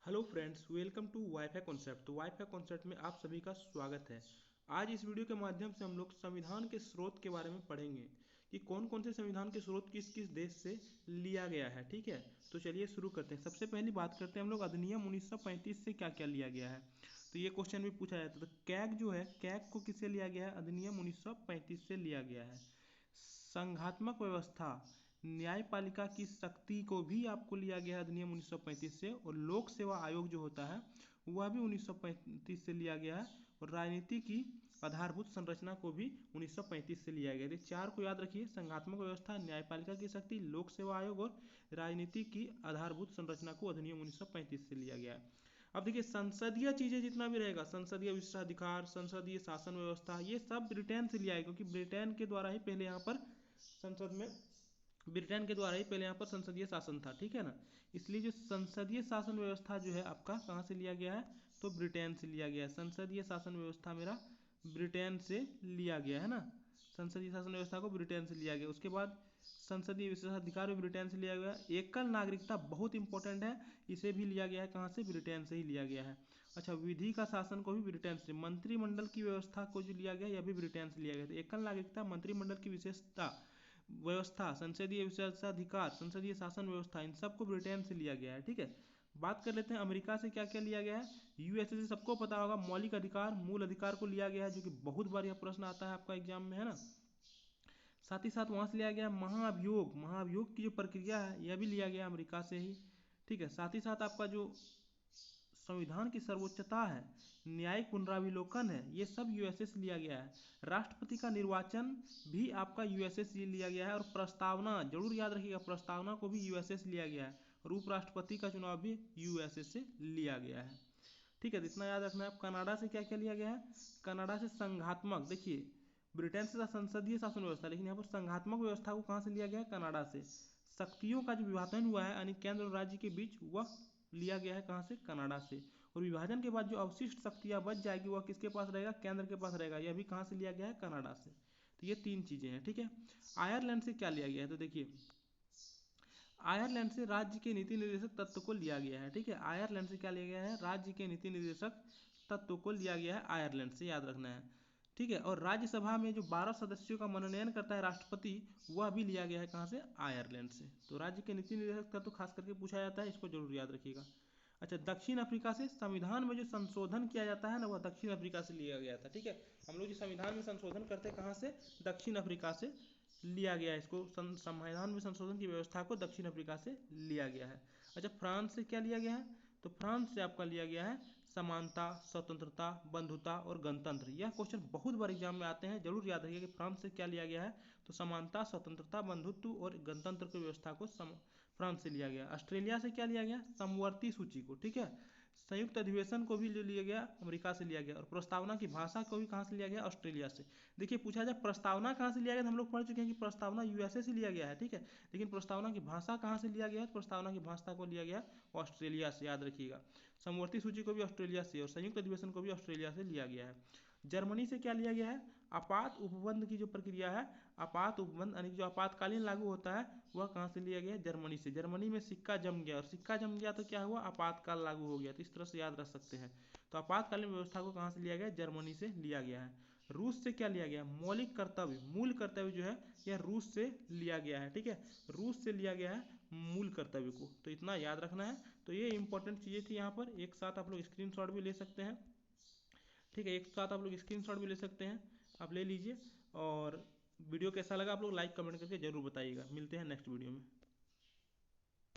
Hello friends, welcome to WiFi concept. तो WiFi concept में आप सभी का स्वागत है। आज इस वीडियो के माध्यम से हम लोग संविधान के स्रोत के बारे में पढ़ेंगे कि कौन कौन से संविधान के स्रोत किस किस देश से लिया गया है। ठीक है, तो चलिए शुरू करते हैं। सबसे पहली बात करते हैं हम लोग अधिनियम 1935 से क्या क्या लिया गया है। तो ये क्वेश्चन भी पूछा जाता है। तो कैग जो है, कैग को किससे लिया गया है? अधिनियम 1935 से लिया गया है। संघात्मक व्यवस्था, न्यायपालिका की शक्ति को भी आपको लिया गया है अधिनियम 1935 से। और लोक सेवा आयोग जो होता है वह भी 1935 से लिया गया है। और राजनीति की आधारभूत संरचना को भी 1935 से लिया गया है। चार को याद रखिए: संघात्मक व्यवस्था, न्यायपालिका की शक्ति, लोक सेवा आयोग और राजनीति की आधारभूत संरचना को अधिनियम 1935 से लिया गया है। अब देखिए, संसदीय चीजें जितना भी रहेगा, संसदीय विशेषाधिकार, संसदीय शासन व्यवस्था, ये सब ब्रिटेन से लिया है, क्योंकि ब्रिटेन के द्वारा ही पहले यहाँ पर संसद में ब्रिटेन के द्वारा ही पहले यहाँ पर संसदीय शासन था। ठीक है ना, इसलिए जो संसदीय शासन व्यवस्था जो है आपका कहाँ से लिया गया है? तो ब्रिटेन से लिया गया है। संसदीय शासन व्यवस्था मेरा ब्रिटेन से लिया गया है ना, संसदीय शासन व्यवस्था को ब्रिटेन से लिया गया। उसके बाद संसदीय विशेषाधिकार भी ब्रिटेन से लिया गया। एकल नागरिकता बहुत इंपॉर्टेंट है, इसे भी लिया गया है कहाँ से? ब्रिटेन से ही लिया गया है। अच्छा, विधि का शासन को भी ब्रिटेन से, मंत्रिमंडल की व्यवस्था को जो लिया गया यह भी ब्रिटेन से लिया गया। तो एकल नागरिकता, मंत्रिमंडल की विशेषता व्यवस्था, संसदीय विशेषाधिकार, संसदीय शासन व्यवस्था, इन सबको ब्रिटेन से लिया गया है। ठीक है, बात कर लेते हैं अमेरिका से क्या क्या लिया गया है। यूएसए से सबको पता होगा मौलिक अधिकार, मूल अधिकार को लिया गया है, जो कि बहुत बार यह प्रश्न आता है आपका एग्जाम में, है ना। साथ ही साथ वहां से लिया गया महाभियोग, महाभियोग की जो प्रक्रिया है यह भी लिया गया अमेरिका से ही। ठीक है, साथ ही साथ आपका जो संविधान की सर्वोच्चता है, न्यायिक पुनराविलोकन है, ये सब यूएसए से लिया गया है। राष्ट्रपति का निर्वाचन भी आपका यूएसए से लिया गया है। और प्रस्तावना जरूर याद रखिएगा, प्रस्तावना को भी यूएसए से लिया गया है। और उपराष्ट्रपति का चुनाव भी यूएसए से लिया गया है। ठीक है, तो इतना याद रखना है। कनाडा से क्या क्या लिया गया है? कनाडा से संघात्मक, देखिए ब्रिटेन से संसदीय शासन व्यवस्था, लेकिन यहाँ पर संघात्मक व्यवस्था को कहाँ से लिया गया है? कनाडा से। शक्तियों का जो विभाजन हुआ है यानी केंद्र और राज्य के बीच, वह लिया गया है कहाँ से? कनाडा से। और विभाजन के बाद जो अवशिष्ट शक्तियां बच जाएगी वह किसके पास रहेगा? केंद्र के पास रहेगा। यह भी कहाँ से लिया गया है? कनाडा से। तो ये तीन चीजें हैं। ठीक है, आयरलैंड से क्या लिया गया है? तो देखिए, आयरलैंड से राज्य के नीति निर्देशक तत्व को लिया गया है। ठीक है, आयरलैंड से क्या लिया गया है? राज्य के नीति निर्देशक तत्व को लिया गया है आयरलैंड से, याद रखना है। ठीक है, और राज्यसभा में जो 12 सदस्यों का मनोनयन करता है राष्ट्रपति, वह भी लिया गया है कहाँ से? आयरलैंड से। तो राज्य के नीति निर्देशक तत्व खास करके पूछा जाता है, इसको जरूर याद रखिएगा। अच्छा, दक्षिण अफ्रीका से संविधान में जो संशोधन किया जाता है ना, वह दक्षिण अफ्रीका से लिया गया था। ठीक है, हम लोग जो संविधान में संशोधन करते हैं कहाँ से? दक्षिण अफ्रीका से लिया गया है। इसको संविधान में संशोधन की व्यवस्था को दक्षिण अफ्रीका से लिया गया है। अच्छा, फ्रांस से क्या लिया गया है? तो फ्रांस से आपका लिया गया है समानता, स्वतंत्रता, बंधुता और गणतंत्र। यह क्वेश्चन बहुत बार एग्जाम में आते हैं, जरूर याद रखिए कि फ्रांस से क्या लिया गया है? तो समानता, स्वतंत्रता, बंधुत्व और गणतंत्र की व्यवस्था को फ्रांस से लिया गया। ऑस्ट्रेलिया से क्या लिया गया? समवर्ती सूची को। ठीक है, संयुक्त अधिवेशन को भी लिया गया, अमेरिका से लिया गया। और प्रस्तावना की भाषा को भी कहाँ से लिया गया? ऑस्ट्रेलिया से। देखिए, पूछा जाए प्रस्तावना कहाँ से लिया गया, तो हम लोग पढ़ चुके हैं कि प्रस्तावना यूएसए से लिया गया है। ठीक है, लेकिन प्रस्तावना की भाषा कहाँ से लिया गया है? प्रस्तावना की भाषा को लिया गया ऑस्ट्रेलिया से, याद रखिएगा। समवर्ती सूची को भी ऑस्ट्रेलिया से और संयुक्त अधिवेशन को भी ऑस्ट्रेलिया से लिया गया है। जर्मनी से क्या लिया गया है? आपात उपबंध की जो प्रक्रिया है, आपात उपबंध यानी जो आपातकालीन लागू होता है, वह कहाँ से लिया गया है? जर्मनी से। जर्मनी में सिक्का जम गया, और सिक्का जम गया तो क्या हुआ? आपातकाल लागू हो गया। तो इस तरह से याद रख सकते हैं। तो आपातकालीन व्यवस्था को कहाँ से लिया गया? जर्मनी से लिया गया है। रूस से क्या लिया गया? मौलिक कर्तव्य, मूल कर्तव्य जो है यह रूस से लिया गया है। ठीक है, रूस से लिया गया है मूल कर्तव्य को। तो इतना याद रखना है। तो ये इंपॉर्टेंट चीजें थी यहाँ पर। एक साथ आप लोग स्क्रीनशॉट भी ले सकते हैं। ठीक है, एक साथ आप लोग स्क्रीनशॉट भी ले सकते हैं, आप ले लीजिए। और वीडियो कैसा लगा आप लोग लाइक कमेंट करके जरूर बताइएगा। मिलते हैं नेक्स्ट वीडियो में।